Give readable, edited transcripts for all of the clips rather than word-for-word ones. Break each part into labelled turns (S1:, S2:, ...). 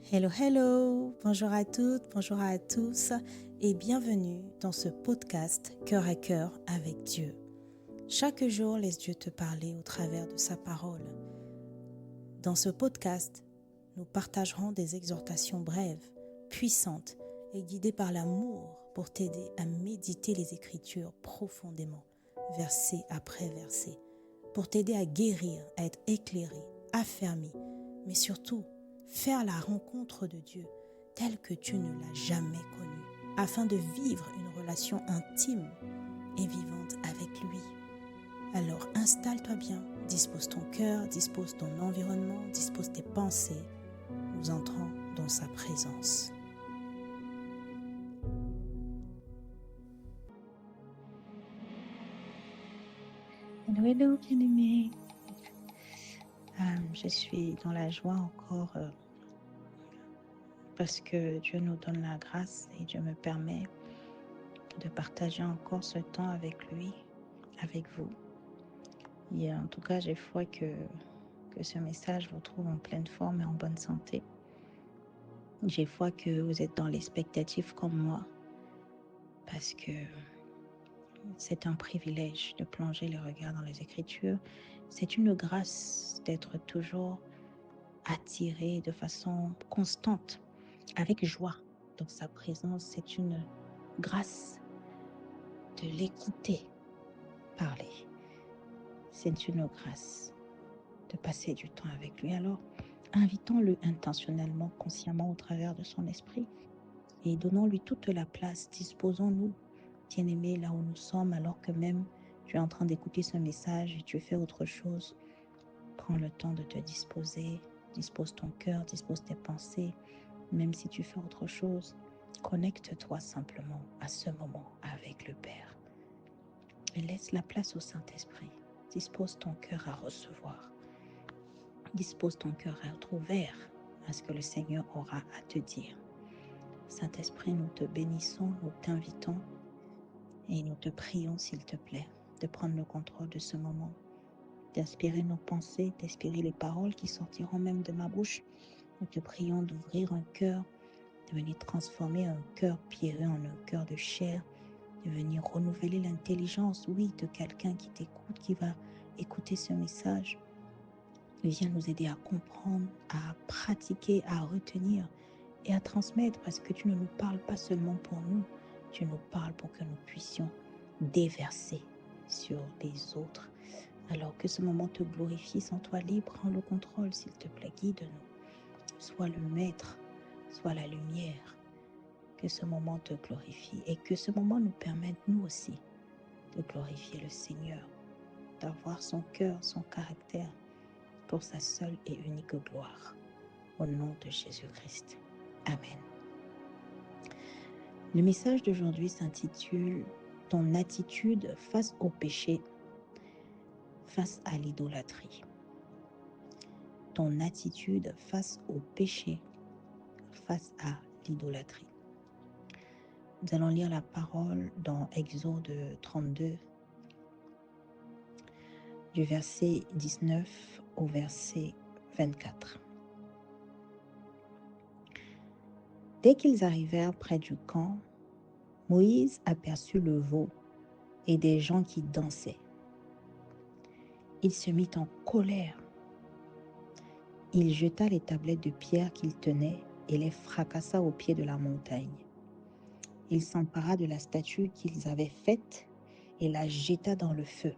S1: Hello, hello, bonjour à toutes, bonjour à tous et bienvenue dans ce podcast Cœur à cœur avec Dieu. Chaque jour, laisse Dieu te parler au travers de sa parole. Dans ce podcast, nous partagerons des exhortations brèves, puissantes et guidées par l'amour pour t'aider à méditer les Écritures profondément, verset après verset, pour t'aider à guérir, à être éclairé, affermi, mais surtout faire la rencontre de Dieu telle que tu ne l'as jamais connu, afin de vivre une relation intime et vivante avec lui. Alors installe-toi bien, dispose ton cœur, dispose ton environnement, dispose tes pensées. Nous entrons dans sa présence. Hello, hello, bien-aimé. Je suis dans la joie encore parce que Dieu nous donne la grâce et Dieu me permet de partager encore ce temps avec lui, avec vous. Et en tout cas, j'ai foi que ce message vous trouve en pleine forme et en bonne santé. J'ai foi que vous êtes dans l'expectative comme moi, parce que c'est un privilège de plonger les regards dans les Écritures. C'est une grâce d'être toujours attiré de façon constante, avec joie dans sa présence. C'est une grâce de l'écouter parler. C'est une grâce de passer du temps avec lui. Alors, invitons-le intentionnellement, consciemment au travers de son esprit et donnons-lui toute la place. Disposons-nous, bien-aimés, là où nous sommes, alors que même tu es en train d'écouter ce message et tu fais autre chose. Prends le temps de te disposer, dispose ton cœur, dispose tes pensées. Même si tu fais autre chose, connecte-toi simplement à ce moment avec le Père. Et laisse la place au Saint-Esprit. Dispose ton cœur à recevoir. Dispose ton cœur à être ouvert à ce que le Seigneur aura à te dire. Saint-Esprit, nous te bénissons, nous t'invitons et nous te prions, s'il te plaît, de prendre le contrôle de ce moment, d'inspirer nos pensées, d'inspirer les paroles qui sortiront même de ma bouche. Nous te prions d'ouvrir un cœur, de venir transformer un cœur pierreux en un cœur de chair, de venir renouveler l'intelligence, oui, de quelqu'un qui t'écoute, qui va écouter ce message. Viens nous aider à comprendre, à pratiquer, à retenir et à transmettre, parce que tu ne nous parles pas seulement pour nous, tu nous parles pour que nous puissions déverser sur les autres. Alors que ce moment te glorifie, sens-toi libre, prends le contrôle, s'il te plaît, guide-nous. Sois le maître, sois la lumière. Que ce moment te glorifie et que ce moment nous permette, nous aussi, de glorifier le Seigneur, d'avoir son cœur, son caractère pour sa seule et unique gloire. Au nom de Jésus-Christ. Amen. Le message d'aujourd'hui s'intitule « Ton attitude face au péché, face à l'idolâtrie ». Ton attitude face au péché, face à l'idolâtrie. Nous allons lire la parole dans Exode 32, du verset 19 au verset 24. Dès qu'ils arrivèrent près du camp, Moïse aperçut le veau et des gens qui dansaient. Il se mit en colère. Il jeta les tablettes de pierre qu'il tenait et les fracassa au pied de la montagne. Il s'empara de la statue qu'ils avaient faite et la jeta dans le feu.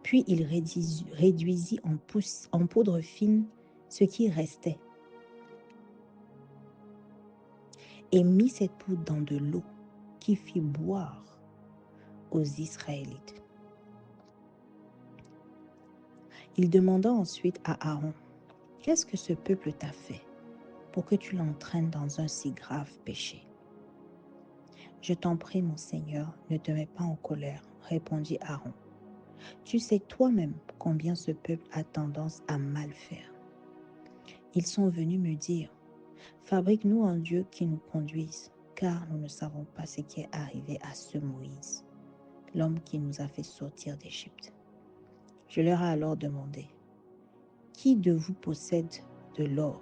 S1: Puis il réduisit en poudre fine ce qui restait et mit cette poudre dans de l'eau qui fit boire aux Israélites. Il demanda ensuite à Aaron, « Qu'est-ce que ce peuple t'a fait pour que tu l'entraînes dans un si grave péché ?» « Je t'en prie, mon Seigneur, ne te mets pas en colère, » répondit Aaron. « Tu sais toi-même combien ce peuple a tendance à mal faire. Ils sont venus me dire, « Fabrique-nous un Dieu qui nous conduise, car nous ne savons pas ce qui est arrivé à ce Moïse, l'homme qui nous a fait sortir d'Égypte. » Je leur ai alors demandé, « Qui de vous possède de l'or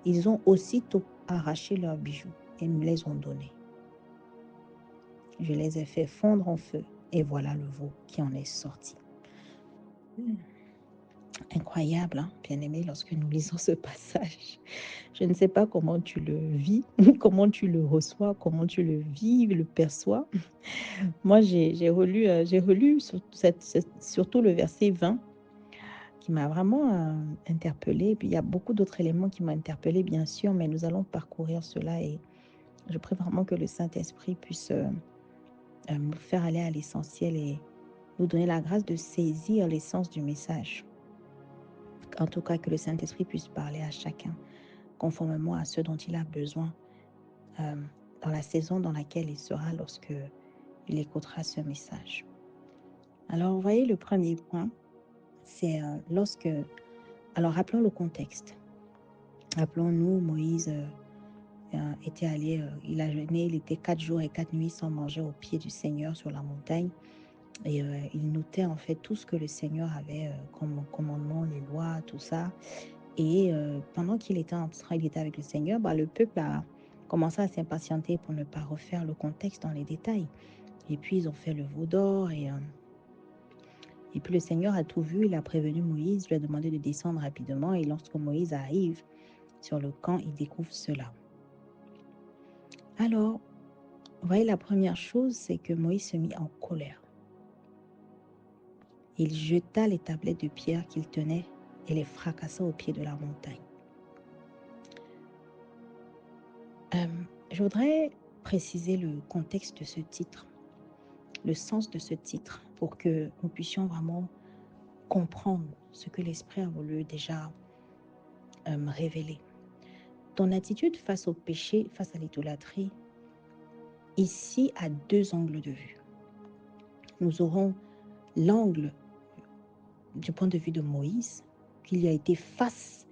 S1: ils ont aussitôt arraché leurs bijoux et me les ont donnés. Je les ai fait fondre en feu et voilà le veau qui en est sorti. Incroyable, hein, bien-aimé, lorsque nous lisons ce passage. Je ne sais pas comment tu le vis, comment tu le reçois, comment tu le vis, le perçois. Moi, j'ai relu surtout le verset 20 qui m'a vraiment interpellée. Puis il y a beaucoup d'autres éléments qui m'ont interpellée, bien sûr, mais nous allons parcourir cela et je prie vraiment que le Saint-Esprit puisse nous faire aller à l'essentiel et nous donner la grâce de saisir l'essence du message. En tout cas, que le Saint-Esprit puisse parler à chacun conformément à ce dont il a besoin dans la saison dans laquelle il sera lorsque il écoutera ce message. Alors, vous voyez, le premier point, c'est lorsque... Alors, rappelons le contexte. Rappelons-nous, Moïse était allé, il a jeûné, il était 4 jours et 4 nuits sans manger au pied du Seigneur sur la montagne. Et il notait en fait tout ce que le Seigneur avait comme commandement, les lois, tout ça. Et pendant qu'il était il était avec le Seigneur, le peuple a commencé à s'impatienter pour ne pas refaire le contexte dans les détails. Et puis ils ont fait le veau d'or et puis le Seigneur a tout vu, il a prévenu Moïse, lui a demandé de descendre rapidement et lorsque Moïse arrive sur le camp, il découvre cela. Alors, vous voyez, la première chose, c'est que Moïse se mit en colère. Il jeta les tablettes de pierre qu'il tenait et les fracassa au pied de la montagne. Je voudrais préciser le contexte de ce titre, le sens de ce titre, pour que nous puissions vraiment comprendre ce que l'Esprit a voulu déjà révéler. Ton attitude face au péché, face à l'idolâtrie, ici a 2 angles de vue. Nous aurons l'angle du point de vue de Moïse, qu'il a été face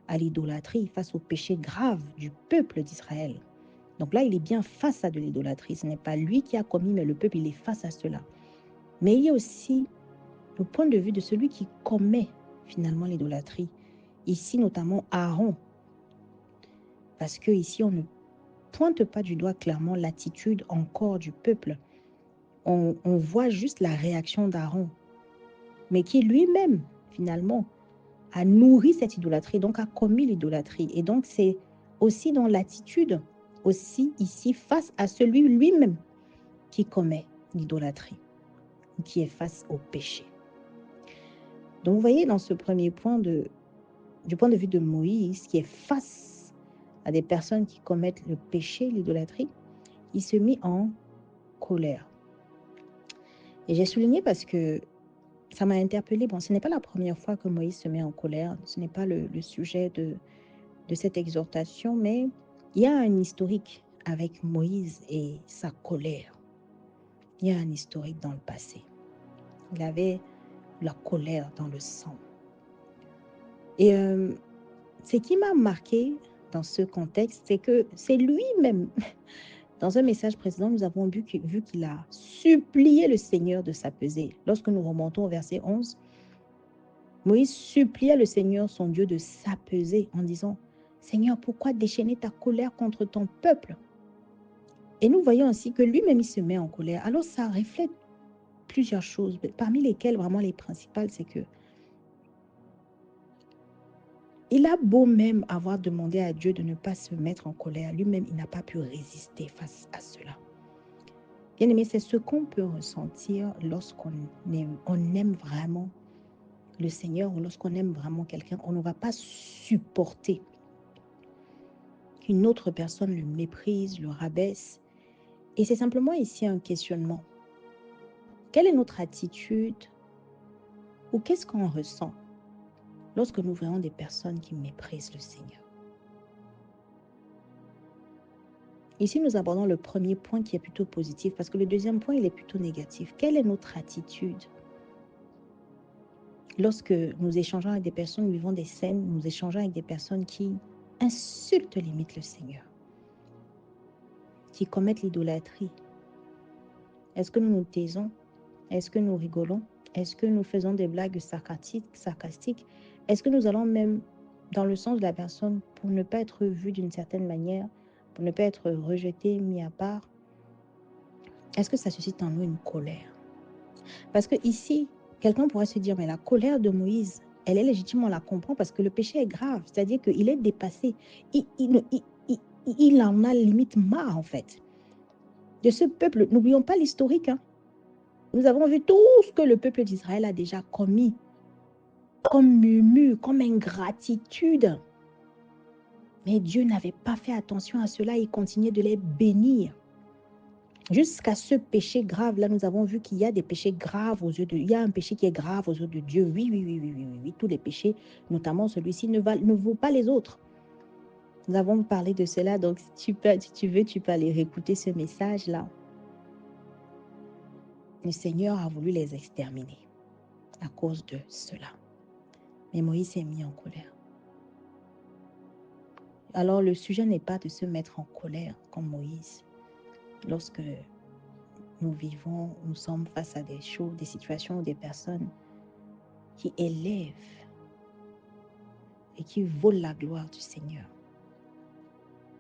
S1: à l'idolâtrie, face au péché grave du peuple d'Israël. Donc là, il est bien face à de l'idolâtrie. Ce n'est pas lui qui a commis, mais le peuple, il est face à cela. Mais il y a aussi le point de vue de celui qui commet finalement l'idolâtrie. Ici, notamment Aaron. Parce que ici, on ne pointe pas du doigt clairement l'attitude encore du peuple. On voit juste la réaction d'Aaron, mais qui lui-même, finalement, a nourri cette idolâtrie, donc a commis l'idolâtrie. Et donc, c'est aussi dans l'attitude, aussi ici, face à celui lui-même qui commet l'idolâtrie, qui est face au péché. Donc, vous voyez, dans ce premier point, du point de vue de Moïse, qui est face à des personnes qui commettent le péché, l'idolâtrie, il se mit en colère. Et j'ai souligné parce que ça m'a interpellée. Bon, ce n'est pas la première fois que Moïse se met en colère, ce n'est pas le sujet de cette exhortation, mais il y a un historique avec Moïse et sa colère. Il y a un historique dans le passé. Il avait la colère dans le sang. Et ce qui m'a marqué dans ce contexte, c'est que c'est lui-même. Dans un message précédent, nous avons vu qu'il a supplié le Seigneur de s'apaiser. Lorsque nous remontons au verset 11, Moïse supplia le Seigneur, son Dieu, de s'apaiser en disant « Seigneur, pourquoi déchaîner ta colère contre ton peuple ?» Et nous voyons aussi que lui-même, il se met en colère. Alors, ça reflète plusieurs choses, parmi lesquelles, vraiment les principales, c'est que il a beau même avoir demandé à Dieu de ne pas se mettre en colère, lui-même, il n'a pas pu résister face à cela. Bien aimé, c'est ce qu'on peut ressentir lorsqu'on aime vraiment le Seigneur ou lorsqu'on aime vraiment quelqu'un. On ne va pas supporter qu'une autre personne le méprise, le rabaisse. Et c'est simplement ici un questionnement. Quelle est notre attitude ou qu'est-ce qu'on ressent lorsque nous voyons des personnes qui méprisent le Seigneur? Ici, nous abordons le premier point qui est plutôt positif parce que le deuxième point, il est plutôt négatif. Quelle est notre attitude lorsque nous échangeons avec des personnes, nous vivons des scènes, nous échangeons avec des personnes qui insultent limite le Seigneur, qui commettent l'idolâtrie? Est-ce que nous nous taisons? Est-ce que nous rigolons? Est-ce que nous faisons des blagues sarcastiques? Est-ce que nous allons même dans le sens de la personne, pour ne pas être vu d'une certaine manière, pour ne pas être rejeté, mis à part, est-ce que ça suscite en nous une colère? Parce que ici, quelqu'un pourrait se dire, mais la colère de Moïse, elle est légitime, on la comprend parce que le péché est grave, c'est-à-dire qu'il est dépassé. Il en a limite marre, en fait. De ce peuple, n'oublions pas l'historique. Hein. Nous avons vu tout ce que le peuple d'Israël a déjà commis, comme murmure, comme ingratitude. Mais Dieu n'avait pas fait attention à cela, il continuait de les bénir. Jusqu'à ce péché grave, là, nous avons vu qu'il y a des péchés graves aux yeux de Dieu. Il y a un péché qui est grave aux yeux de Dieu. Oui. Tous les péchés, notamment celui-ci, ne vaut pas les autres. Nous avons parlé de cela, donc si tu veux, tu peux aller réécouter ce message-là. Le Seigneur a voulu les exterminer à cause de cela. Mais Moïse s'est mis en colère. Alors, le sujet n'est pas de se mettre en colère comme Moïse. Lorsque nous sommes face à des choses, des situations ou des personnes qui élèvent et qui volent la gloire du Seigneur.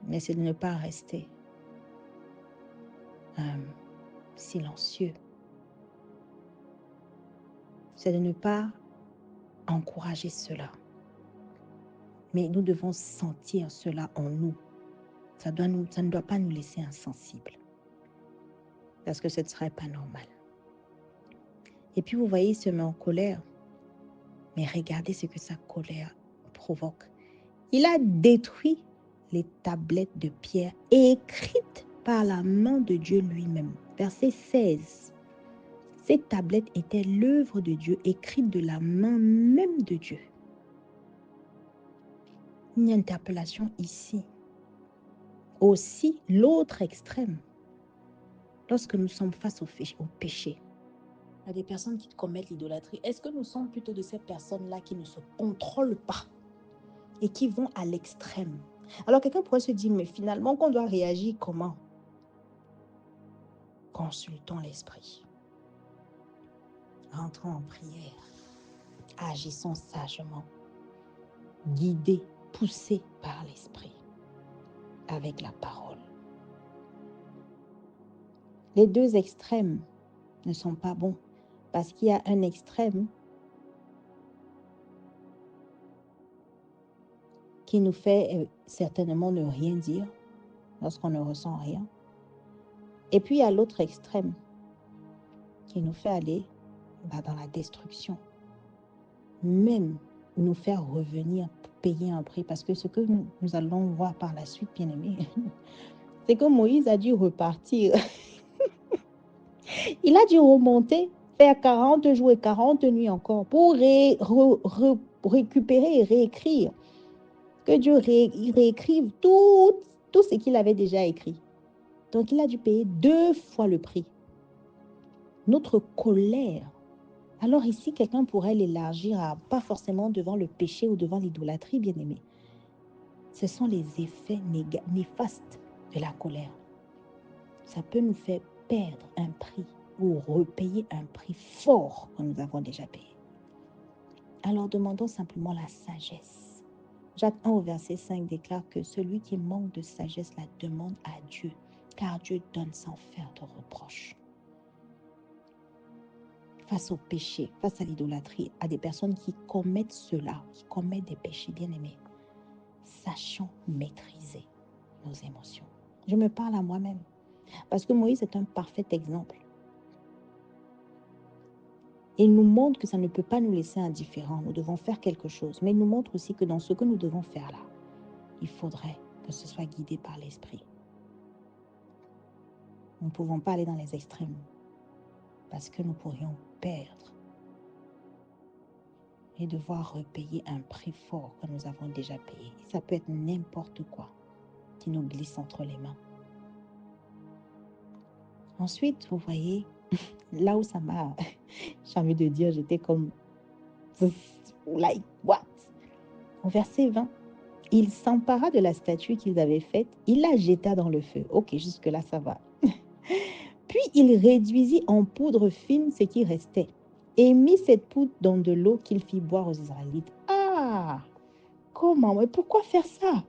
S1: Mais c'est de ne pas rester silencieux. C'est de ne pas encourager cela. Mais nous devons sentir cela en nous. Ça ne doit pas nous laisser insensibles. Parce que ce ne serait pas normal. Et puis vous voyez, il se met en colère. Mais regardez ce que sa colère provoque. Il a détruit les tablettes de pierre écrites par la main de Dieu lui-même. Verset 16. Ces tablettes étaient l'œuvre de Dieu, écrites de la main même de Dieu. Une interpellation ici. Aussi, l'autre extrême, lorsque nous sommes face au péché, il y a des personnes qui commettent l'idolâtrie. Est-ce que nous sommes plutôt de ces personnes-là qui ne se contrôlent pas et qui vont à l'extrême? Alors quelqu'un pourrait se dire, mais finalement, qu'on doit réagir comment? Consultons l'esprit. Rentrons en prière. Agissons sagement. Guidés, poussés par l'esprit. Avec la parole. Les deux extrêmes ne sont pas bons. Parce qu'il y a un extrême qui nous fait certainement ne rien dire lorsqu'on ne ressent rien. Et puis il y a l'autre extrême qui nous fait aller dans la destruction. Même nous faire revenir, payer un prix. Parce que ce que nous allons voir par la suite, bien aimé, c'est que Moïse a dû repartir. Il a dû remonter, faire 40 jours et 40 nuits encore pour récupérer et réécrire. Que Dieu réécrive tout ce qu'il avait déjà écrit. Donc, il a dû payer 2 fois le prix. Notre colère. Alors ici, quelqu'un pourrait l'élargir à pas forcément devant le péché ou devant l'idolâtrie, bien aimé. Ce sont les effets néfastes de la colère. Ça peut nous faire perdre un prix ou repayer un prix fort que nous avons déjà payé. Alors demandons simplement la sagesse. Jacques 1 au verset 5 déclare que celui qui manque de sagesse la demande à Dieu, car Dieu donne sans faire de reproche. Face au péché, face à l'idolâtrie, à des personnes qui commettent cela, qui commettent des péchés, bien-aimés, sachons maîtriser nos émotions. Je me parle à moi-même, parce que Moïse est un parfait exemple. Il nous montre que ça ne peut pas nous laisser indifférents, nous devons faire quelque chose, mais il nous montre aussi que dans ce que nous devons faire là, il faudrait que ce soit guidé par l'esprit. Nous ne pouvons pas aller dans les extrêmes, parce que nous pourrions perdre et devoir repayer un prix fort que nous avons déjà payé. Ça peut être n'importe quoi qui nous glisse entre les mains. Ensuite, vous voyez, là où ça m'a, j'ai envie de dire, j'étais comme, like what? Au verset 20, il s'empara de la statue qu'ils avaient faite, il la jeta dans le feu. Ok, jusque-là, ça va. Puis il réduisit en poudre fine ce qui restait et mit cette poudre dans de l'eau qu'il fit boire aux Israélites. Ah! comment? Mais pourquoi faire ça?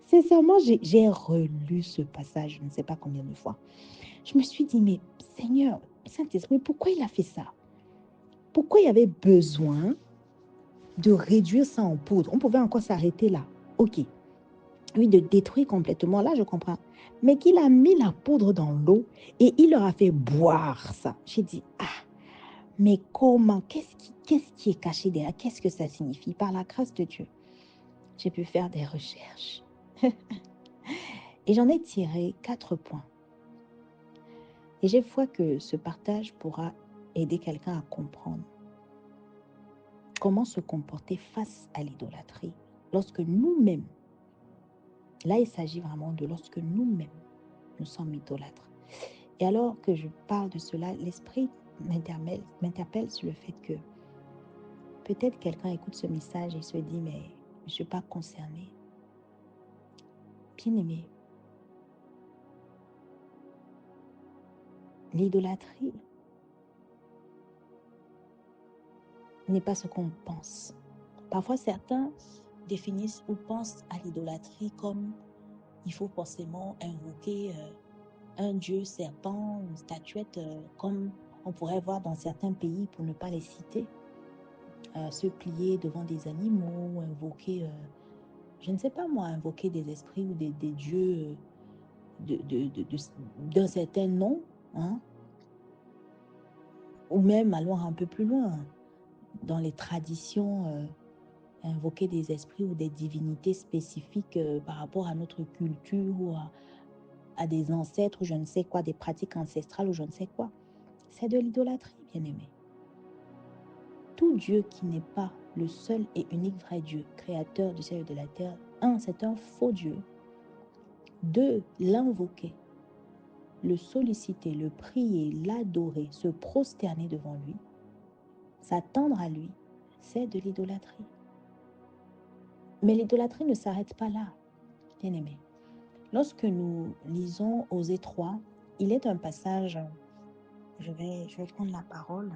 S1: Sincèrement, j'ai relu ce passage, je ne sais pas combien de fois. Je me suis dit, mais Seigneur, Saint-Esprit, pourquoi il a fait ça? Pourquoi il y avait besoin de réduire ça en poudre? On pouvait encore s'arrêter là. Ok. Oui, de détruire complètement, là, je comprends. Mais qu'il a mis la poudre dans l'eau et il leur a fait boire ça. J'ai dit, ah, mais comment? Qu'est-ce qui est caché derrière? Qu'est-ce que ça signifie? Par la grâce de Dieu, j'ai pu faire des recherches. Et j'en ai tiré 4 points. Et j'ai foi que ce partage pourra aider quelqu'un à comprendre comment se comporter face à l'idolâtrie. Lorsque nous-mêmes, là il s'agit vraiment de lorsque nous-mêmes, nous sommes idolâtres. Et alors que je parle de cela, l'Esprit m'interpelle sur le fait que peut-être quelqu'un écoute ce message et se dit, mais je ne suis pas concerné. Bien-aimé, l'idolâtrie n'est pas ce qu'on pense. Parfois, certains définissent ou pensent à l'idolâtrie comme il faut forcément invoquer un dieu serpent, une statuette, comme on pourrait voir dans certains pays, pour ne pas les citer, se plier devant des animaux, invoquer, je ne sais pas moi, invoquer des esprits ou des dieux d'un certain nom, hein, ou même allons un peu plus loin, dans les traditions, invoquer des esprits ou des divinités spécifiques par rapport à notre culture ou à des ancêtres ou je ne sais quoi, des pratiques ancestrales ou je ne sais quoi. C'est de l'idolâtrie, bien-aimé. Tout Dieu qui n'est pas le seul et unique vrai Dieu, créateur du ciel et de la terre, un, c'est un faux Dieu. Deux, l'invoquer, le solliciter, le prier, l'adorer, se prosterner devant lui, s'attendre à lui, c'est de l'idolâtrie. Mais l'idolâtrie ne s'arrête pas là, bien-aimé. Lorsque nous lisons Osée 3, il est un passage, je vais prendre la parole,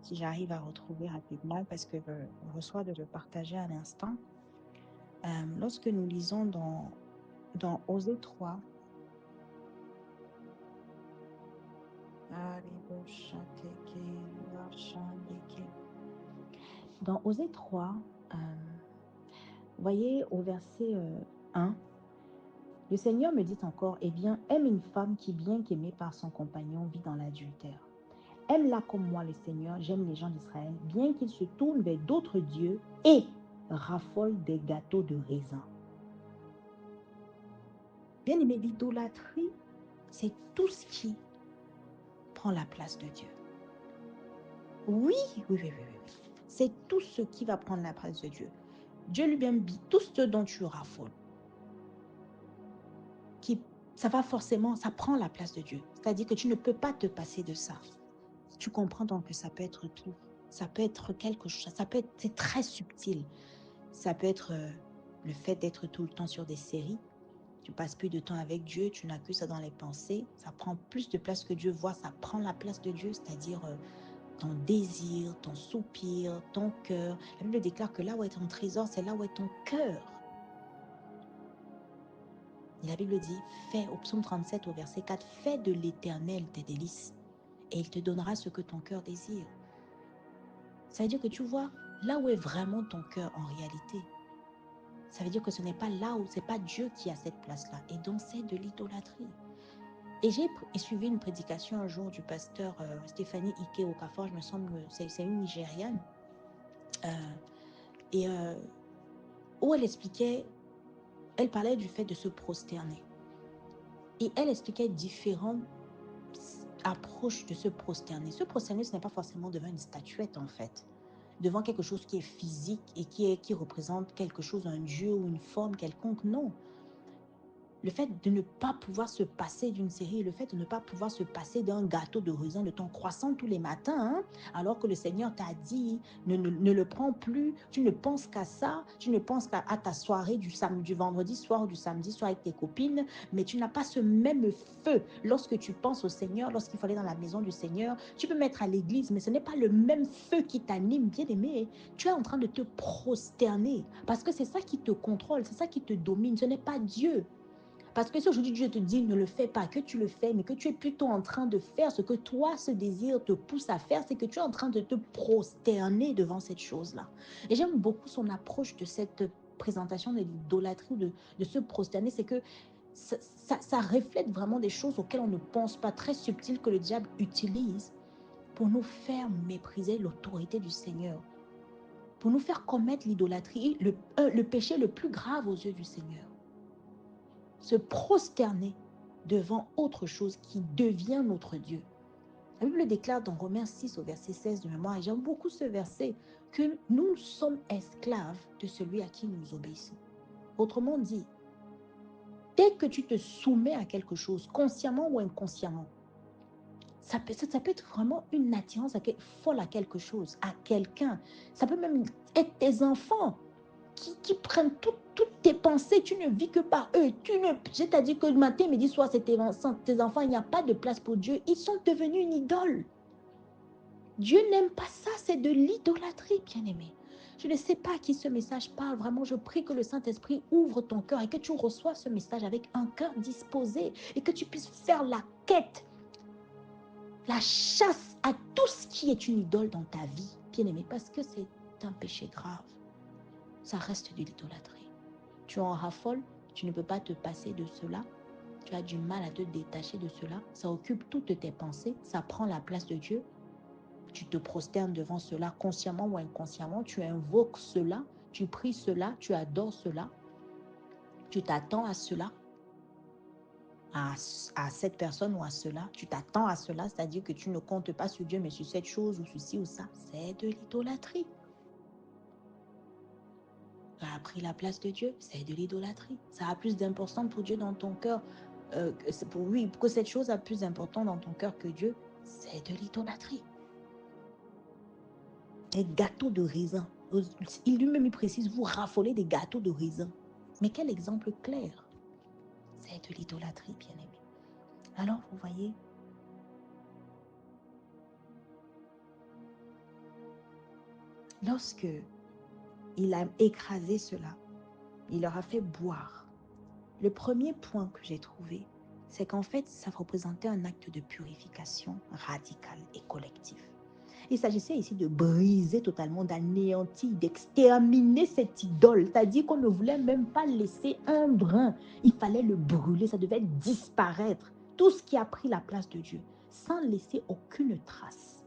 S1: si j'arrive à retrouver rapidement, parce que je reçois de le partager à l'instant. Lorsque nous lisons dans Osée 3, dans Osée 3, voyez au verset 1, le Seigneur me dit encore, eh bien, aime une femme qui, bien qu'aimée par son compagnon, vit dans l'adultère. Aime-la comme moi, le Seigneur, j'aime les gens d'Israël, bien qu'ils se tournent vers d'autres dieux et raffolent des gâteaux de raisin. Bien aimé, l'idolâtrie, c'est tout ce qui prend la place de Dieu. Oui. C'est tout ce qui va prendre la place de Dieu. Dieu lui-même dit tout ce dont tu raffoles. Ça va forcément, ça prend la place de Dieu. C'est-à-dire que tu ne peux pas te passer de ça. Tu comprends donc que ça peut être tout. Ça peut être quelque chose, c'est très subtil. Ça peut être le fait d'être tout le temps sur des séries. Tu passes plus de temps avec Dieu, tu n'as que ça dans les pensées. Ça prend plus de place que Dieu voit, ça prend la place de Dieu, c'est-à-dire ton désir, ton soupir, ton cœur. La Bible déclare que là où est ton trésor, c'est là où est ton cœur. Et la Bible dit, fais, au psaume 37, au verset 4, fais de l'Éternel tes délices, et il te donnera ce que ton cœur désire. Ça veut dire que tu vois, là où est vraiment ton cœur en réalité, ça veut dire que ce n'est pas là où, c'est pas Dieu qui a cette place-là. Et donc, c'est de l'idolâtrie. Et j'ai suivi une prédication un jour du pasteur Stéphanie Ike Okafor, je me semble, c'est une Nigériane, où elle expliquait, elle parlait du fait de se prosterner. Et elle expliquait différentes approches de se prosterner. Se prosterner, ce n'est pas forcément devant une statuette, en fait. Devant quelque chose qui est physique et qui représente quelque chose, un dieu ou une forme quelconque, non. Le fait de ne pas pouvoir se passer d'une série, le fait de ne pas pouvoir se passer d'un gâteau de raisin, de ton croissant tous les matins, hein, alors que le Seigneur t'a dit, ne le prends plus, tu ne penses qu'à ça, tu ne penses qu'à ta soirée du vendredi soir ou du samedi soir avec tes copines, mais tu n'as pas ce même feu lorsque tu penses au Seigneur, lorsqu'il faut aller dans la maison du Seigneur. Tu peux mettre à l'église, mais ce n'est pas le même feu qui t'anime, bien aimé. Tu es en train de te prosterner parce que c'est ça qui te contrôle, c'est ça qui te domine, ce n'est pas Dieu. Parce que si aujourd'hui Dieu te dit ne le fais pas, que tu le fais, mais que tu es plutôt en train de faire ce que toi, ce désir te pousse à faire, c'est que tu es en train de te prosterner devant cette chose-là. Et j'aime beaucoup son approche de cette présentation de l'idolâtrie, de se prosterner, c'est que ça reflète vraiment des choses auxquelles on ne pense pas, très subtiles, que le diable utilise pour nous faire mépriser l'autorité du Seigneur, pour nous faire commettre l'idolâtrie, le péché le plus grave aux yeux du Seigneur. Se prosterner devant autre chose qui devient notre Dieu. La Bible déclare dans Romains 6 au verset 16 de mémoire, et j'aime beaucoup ce verset, que nous sommes esclaves de celui à qui nous obéissons. Autrement dit, dès que tu te soumets à quelque chose, consciemment ou inconsciemment, ça peut être vraiment une attirance folle à quelque chose, à quelqu'un. Ça peut même être tes enfants qui prennent toutes tes pensées. Tu ne vis que par eux. Je t'ai dit que le matin, midi, soir, c'est tes enfants. Il n'y a pas de place pour Dieu. Ils sont devenus une idole. Dieu n'aime pas ça. C'est de l'idolâtrie, bien-aimé. Je ne sais pas à qui ce message parle. Vraiment, je prie que le Saint-Esprit ouvre ton cœur et que tu reçoives ce message avec un cœur disposé et que tu puisses faire la quête, la chasse à tout ce qui est une idole dans ta vie, bien-aimé, parce que c'est un péché grave. Ça reste de l'idolâtrie. Tu en raffoles, tu ne peux pas te passer de cela. Tu as du mal à te détacher de cela. Ça occupe toutes tes pensées. Ça prend la place de Dieu. Tu te prosternes devant cela, consciemment ou inconsciemment. Tu invoques cela. Tu pries cela. Tu adores cela. Tu t'attends à cela. À cette personne ou à cela. Tu t'attends à cela. C'est-à-dire que tu ne comptes pas sur Dieu, mais sur cette chose ou sur ci ou ça. C'est de l'idolâtrie. Ça a pris la place de Dieu, c'est de l'idolâtrie. Ça a plus d'importance pour Dieu dans ton cœur. Pour que cette chose a plus d'importance dans ton cœur que Dieu, c'est de l'idolâtrie. Les gâteaux de raisin. Il lui-même précise, vous raffolez des gâteaux de raisin. Mais quel exemple clair. C'est de l'idolâtrie, bien-aimé. Alors, vous voyez, lorsque il a écrasé cela, il leur a fait boire. Le premier point que j'ai trouvé, c'est qu'en fait, ça représentait un acte de purification radical et collectif. Il s'agissait ici de briser totalement, d'anéantir, d'exterminer cette idole. C'est-à-dire qu'on ne voulait même pas laisser un brin. Il fallait le brûler, ça devait disparaître. Tout ce qui a pris la place de Dieu, sans laisser aucune trace.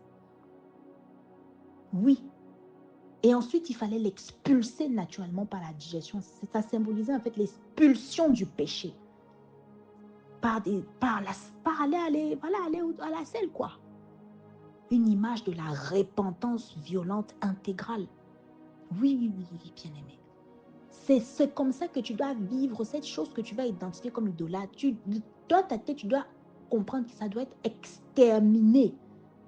S1: Oui. Et ensuite, il fallait l'expulser naturellement par la digestion. Ça symbolisait en fait l'expulsion du péché. Aller à la selle, quoi. Une image de la repentance violente intégrale. Oui, bien-aimé. C'est comme ça que tu dois vivre cette chose que tu vas identifier comme idolâtre. Dans ta tête, tu dois comprendre que ça doit être exterminé,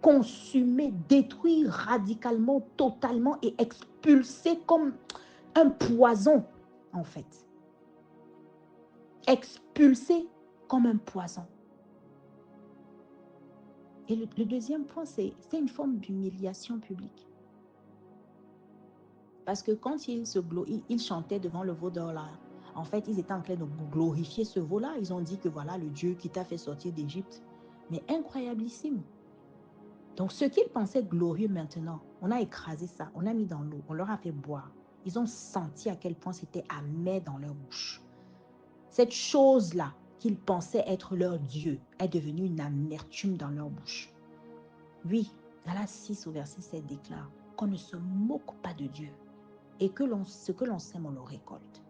S1: consumé, détruit radicalement, totalement et expulsé comme un poison, en fait. Expulsé comme un poison. Et le deuxième point, c'est une forme d'humiliation publique. Parce que quand ils chantaient devant le veau d'or là, en fait, ils étaient en train de glorifier ce veau-là. Ils ont dit que voilà le Dieu qui t'a fait sortir d'Égypte. Mais incroyablissime. Donc, ce qu'ils pensaient glorieux maintenant, on a écrasé ça, on a mis dans l'eau, on leur a fait boire. Ils ont senti à quel point c'était amer dans leur bouche. Cette chose-là qu'ils pensaient être leur Dieu est devenue une amertume dans leur bouche. Oui, Galates 6 au verset 7 déclare qu'on ne se moque pas de Dieu et que ce que l'on sème, on le récolte.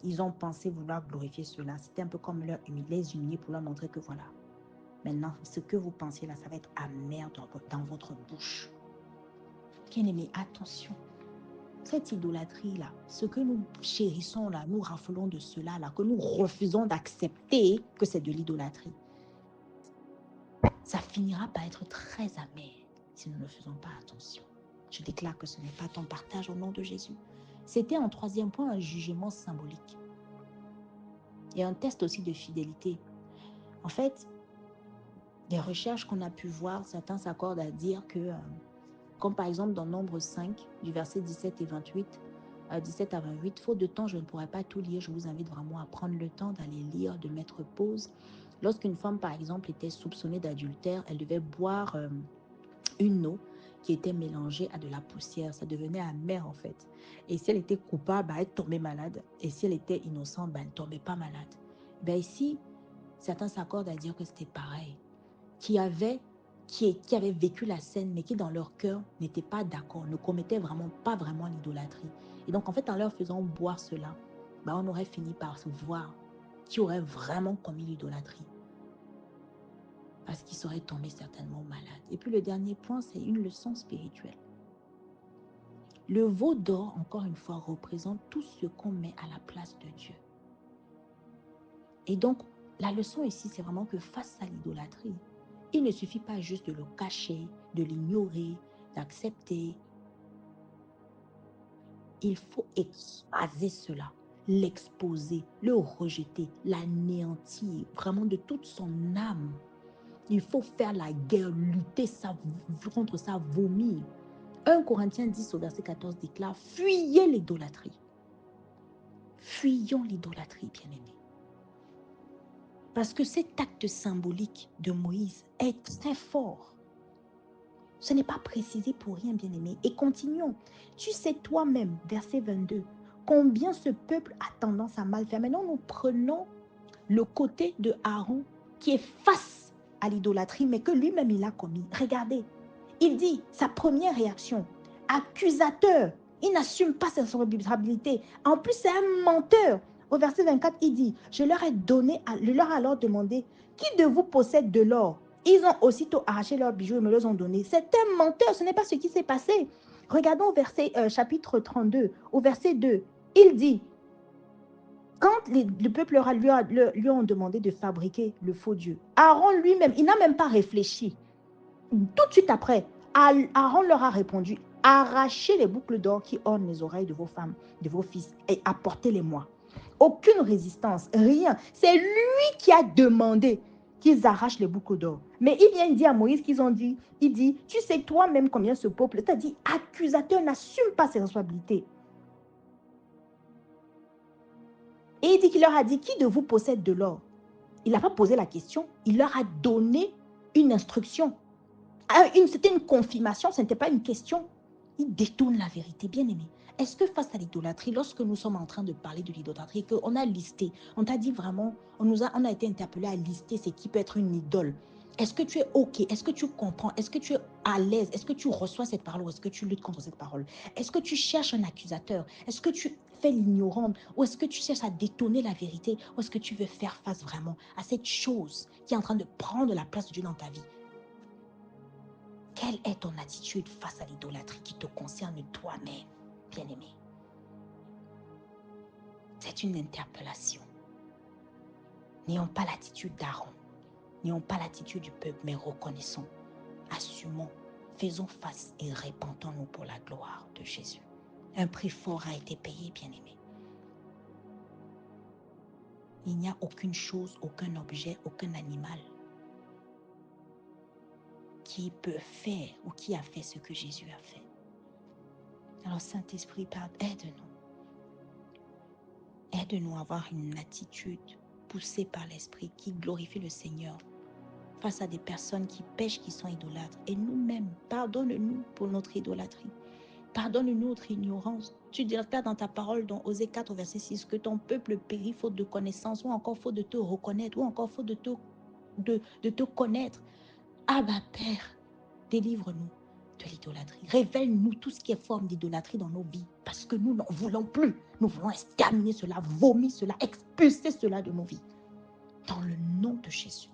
S1: Ils ont pensé vouloir glorifier cela. C'était un peu comme les humilier pour leur montrer que voilà, maintenant, ce que vous pensez là, ça va être amer dans votre bouche. Bien-aimé, attention. cette idolâtrie-là, ce que nous chérissons là, nous raffolons de cela là, que nous refusons d'accepter que c'est de l'idolâtrie, ça finira par être très amer si nous ne faisons pas attention. Je déclare que ce n'est pas ton partage au nom de Jésus. C'était en troisième point un jugement symbolique et un test aussi de fidélité. En fait, des recherches qu'on a pu voir, certains s'accordent à dire que, comme par exemple dans Nombre 5, du verset 17 et 28, 17 à 28, faute de temps, je ne pourrais pas tout lire. Je vous invite vraiment à prendre le temps d'aller lire, de mettre pause. Lorsqu'une femme, par exemple, était soupçonnée d'adultère, elle devait boire une eau qui était mélangée à de la poussière. Ça devenait amer en fait. Et si elle était coupable, elle tombait malade. Et si elle était innocente, elle ne tombait pas malade. Ici, certains s'accordent à dire que c'était pareil. Qui avaient vécu la scène, mais qui dans leur cœur n'étaient pas d'accord, ne commettaient pas vraiment l'idolâtrie. Et donc, en fait, en leur faisant boire cela, on aurait fini par se voir qui aurait vraiment commis l'idolâtrie. Parce qu'ils seraient tombés certainement malades. Et puis le dernier point, c'est une leçon spirituelle. Le veau d'or, encore une fois, représente tout ce qu'on met à la place de Dieu. Et donc, la leçon ici, c'est vraiment que face à l'idolâtrie, il ne suffit pas juste de le cacher, de l'ignorer, d'accepter. Il faut écraser cela, l'exposer, le rejeter, l'anéantir, vraiment de toute son âme. Il faut faire la guerre, lutter contre ça, vomir. 1 Corinthiens 10 au verset 14 déclare, fuyez l'idolâtrie. Fuyons l'idolâtrie, bien-aimés. Parce que cet acte symbolique de Moïse est très fort. Ce n'est pas précisé pour rien, bien-aimé. Et continuons. Tu sais toi-même, verset 22, combien ce peuple a tendance à mal faire. Maintenant, nous prenons le côté de Aaron qui est face à l'idolâtrie, mais que lui-même, il a commis. Regardez, il dit, sa première réaction, accusateur, il n'assume pas sa responsabilité. En plus, c'est un menteur. Au verset 24, il dit, je leur ai alors demandé, qui de vous possède de l'or? Ils ont aussitôt arraché leurs bijoux et me les ont donnés. C'est un menteur, ce n'est pas ce qui s'est passé. Regardons au verset, chapitre 32, au verset 2, il dit, quand le peuple lui ont demandé de fabriquer le faux Dieu, Aaron lui-même, il n'a même pas réfléchi. Tout de suite après, Aaron leur a répondu, arrachez les boucles d'or qui ornent les oreilles de vos femmes, de vos fils, et apportez-les-moi. Aucune résistance, rien. C'est lui qui a demandé qu'ils arrachent les boucles d'or. Mais il vient dire à Moïse qu'ils ont dit, il dit, tu sais toi-même combien ce peuple t'a dit, accusateur n'assume pas ses responsabilités. Et il dit qu'il leur a dit, qui de vous possède de l'or? Il n'a pas posé la question, il leur a donné une instruction. C'était une confirmation, ce n'était pas une question. Il détourne la vérité, bien aimé. Est-ce que face à l'idolâtrie, lorsque nous sommes en train de parler de l'idolâtrie, qu'on a listé, on t'a dit vraiment, on a été interpellé à lister ce qui peut être une idole. Est-ce que tu es OK? Est-ce que tu comprends? Est-ce que tu es à l'aise? Est-ce que tu reçois cette parole ou est-ce que tu luttes contre cette parole? Est-ce que tu cherches un accusateur? Est-ce que tu fais l'ignorante? Ou est-ce que tu cherches à détourner la vérité? Ou est-ce que tu veux faire face vraiment à cette chose qui est en train de prendre la place de Dieu dans ta vie? Quelle est ton attitude face à l'idolâtrie qui te concerne toi-même, bien-aimé? C'est une interpellation. N'ayons pas l'attitude d'Aaron, n'ayons pas l'attitude du peuple, mais reconnaissons, assumons, faisons face et répandons-nous pour la gloire de Jésus. Un prix fort a été payé, bien-aimé. Il n'y a aucune chose, aucun objet, aucun animal qui peut faire ou qui a fait ce que Jésus a fait. Alors, Saint-Esprit, aide-nous. Aide-nous à avoir une attitude poussée par l'Esprit qui glorifie le Seigneur face à des personnes qui pêchent, qui sont idolâtres. Et nous-mêmes, pardonne-nous pour notre idolâtrie. Pardonne-nous notre ignorance. Tu déclares dans ta parole, dans Osée 4, verset 6, que ton peuple périt faute de connaissance, ou encore faute de te reconnaître, ou encore faute de te connaître. Abba, Père, délivre-nous de l'idolâtrie. Révèle-nous tout ce qui est forme d'idolâtrie dans nos vies, parce que nous n'en voulons plus. Nous voulons exterminer cela, vomir cela, expulser cela de nos vies. Dans le nom de Jésus.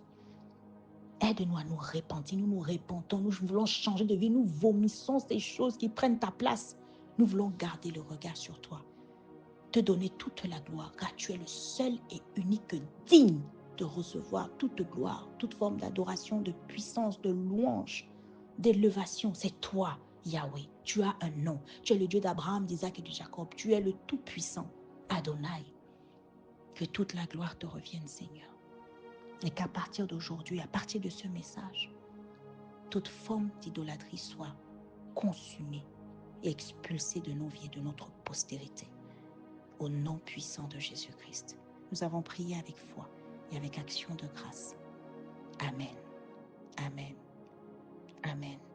S1: Aide-nous à nous repentir, nous nous repentons, nous voulons changer de vie, nous vomissons ces choses qui prennent ta place. Nous voulons garder le regard sur toi, te donner toute la gloire, car tu es le seul et unique digne de recevoir toute gloire, toute forme d'adoration, de puissance, de louange, d'élévation. C'est toi, Yahweh. Tu as un nom. Tu es le Dieu d'Abraham, d'Isaac et de Jacob. Tu es le Tout-Puissant, Adonai. Que toute la gloire te revienne, Seigneur. Et qu'à partir d'aujourd'hui, à partir de ce message, toute forme d'idolâtrie soit consumée et expulsée de nos vies et de notre postérité. Au nom puissant de Jésus-Christ, nous avons prié avec foi et avec action de grâce. Amen. Amen. Amen.